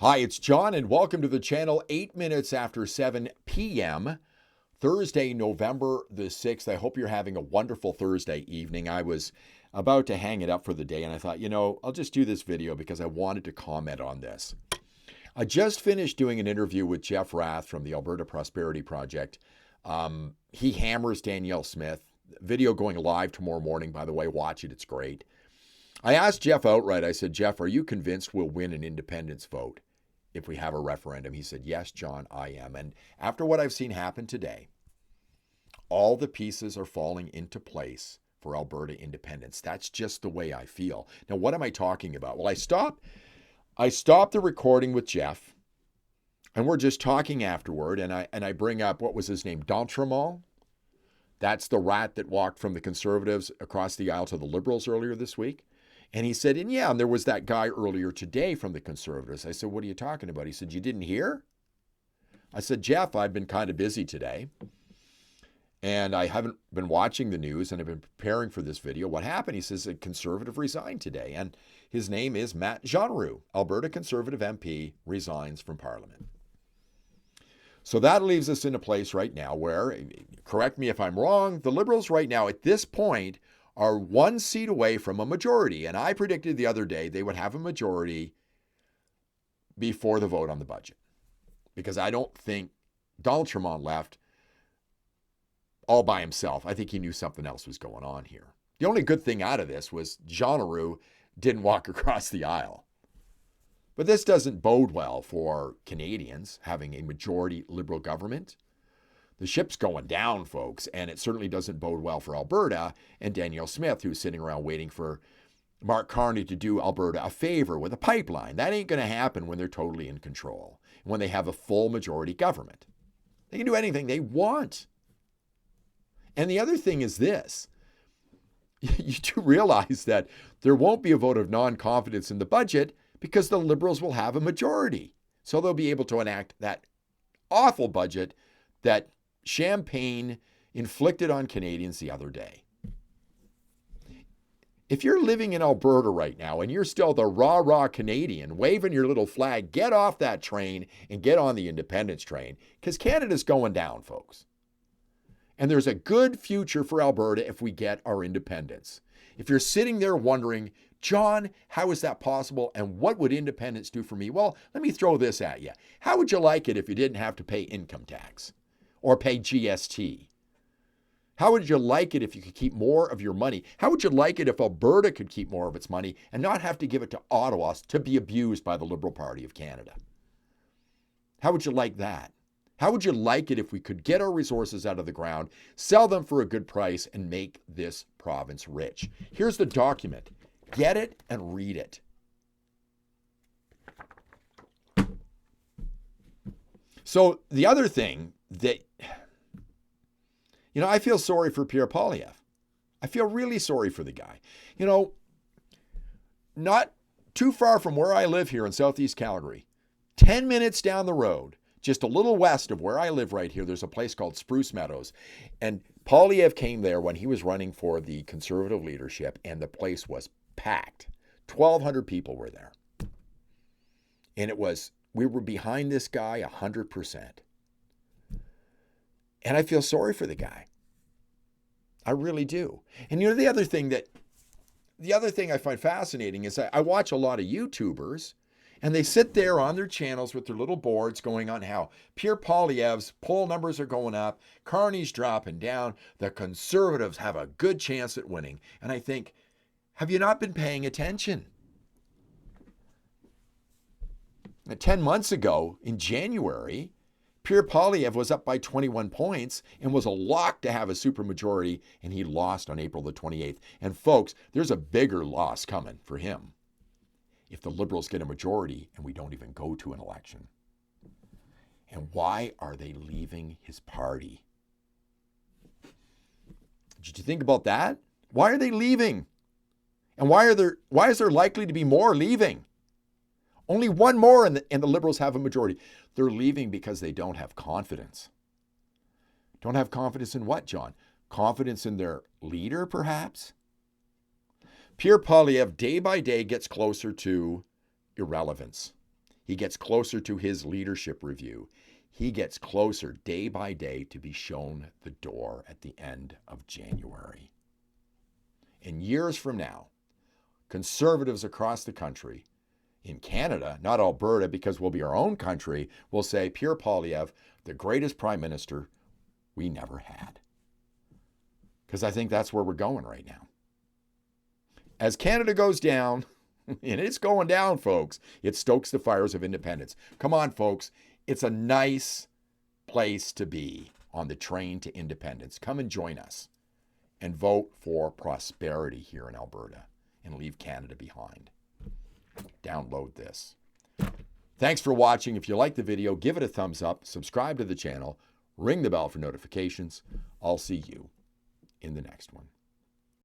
Hi, it's John, and welcome to the channel 8 minutes after 7 p.m. Thursday, November the 6th. I hope you're having a wonderful Thursday evening. I was about to hang it up for the day, and I thought, I'll just do this video because I wanted to comment on this. I just finished doing an interview with Jeff Rath from the Alberta Prosperity Project. He hammers Danielle Smith. Video going live tomorrow morning, by the way. Watch it, it's great. I asked Jeff outright, I said, Jeff, are you convinced we'll win an independence vote if we have a referendum? He said, yes, John, I am. And after what I've seen happen today, all the pieces are falling into place for Alberta independence. That's just the way I feel. Now, what am I talking about? Well, I stopped the recording with Jeff, and we're just talking afterward, and I bring up, what was his name, D'Entremont? That's the rat that walked from the Conservatives across the aisle to the Liberals earlier this week. And he said, and there was that guy earlier today from the Conservatives. I said, what are you talking about? He said, you didn't hear? I said, Jeff, I've been kind of busy today, and I haven't been watching the news, and I've been preparing for this video. What happened? He says a Conservative resigned today, and his name is Matt Jeanroux, Alberta Conservative MP, resigns from Parliament. So that leaves us in a place right now where, correct me if I'm wrong, the Liberals right now at this point are one seat away from a majority. And I predicted the other day they would have a majority before the vote on the budget, because I don't think D'Entremont left all by himself. I think he knew something else was going on here. The only good thing out of this was Jeanroux didn't walk across the aisle. But this doesn't bode well for Canadians having a majority Liberal government. The ship's going down, folks, and it certainly doesn't bode well for Alberta and Danielle Smith, who's sitting around waiting for Mark Carney to do Alberta a favor with a pipeline. That ain't going to happen when they're totally in control, when they have a full majority government. They can do anything they want. And the other thing is this. You do realize that there won't be a vote of non-confidence in the budget because the Liberals will have a majority. So they'll be able to enact that awful budget that Champagne inflicted on Canadians the other day. If you're living in Alberta right now and you're still the rah-rah Canadian waving your little flag, get off that train and get on the independence train, because Canada's going down, folks. And there's a good future for Alberta if we get our independence. If you're sitting there wondering, John, how is that possible? And what would independence do for me? Well, let me throw this at you. How would you like it if you didn't have to pay income tax or pay GST? How would you like it if you could keep more of your money? How would you like it if Alberta could keep more of its money and not have to give it to Ottawa to be abused by the Liberal Party of Canada? How would you like that? How would you like it if we could get our resources out of the ground, sell them for a good price, and make this province rich? Here's the document. Get it and read it. So the other thing that, I feel sorry for Pierre Poilievre. I feel really sorry for the guy. Not too far from where I live here in Southeast Calgary, 10 minutes down the road, just a little west of where I live right here, there's a place called Spruce Meadows. And Poilievre came there when he was running for the Conservative leadership, and the place was packed. 1,200 people were there. And we were behind this guy 100%. And I feel sorry for the guy. I really do. And the other thing I find fascinating is I watch a lot of YouTubers, and they sit there on their channels with their little boards going on how Pierre Poilievre's poll numbers are going up, Carney's dropping down, the Conservatives have a good chance at winning. And I think, have you not been paying attention? 10 months ago, in January, Pierre Poilievre was up by 21 points and was a lock to have a supermajority, and he lost on April the 28th. And folks, there's a bigger loss coming for him if the Liberals get a majority and we don't even go to an election. And why are they leaving his party? Did you think about that? Why are they leaving? And why is there likely to be more leaving? Only one more and the Liberals have a majority. They're leaving because they don't have confidence. Don't have confidence in what, John? Confidence in their leader, perhaps? Pierre Poilievre, day by day, gets closer to irrelevance. He gets closer to his leadership review. He gets closer day by day to be shown the door at the end of January. And years from now, conservatives across the country, in Canada, not Alberta, because we'll be our own country, will say, Pierre Poilievre, the greatest prime minister we never had. Because I think that's where we're going right now. As Canada goes down, and it's going down, folks, it stokes the fires of independence. Come on, folks. It's a nice place to be on the train to independence. Come and join us and vote for prosperity here in Alberta and leave Canada behind. Download this. Thanks for watching. If you like the video, give it a thumbs up, subscribe to the channel, ring the bell for notifications. I'll see you in the next one.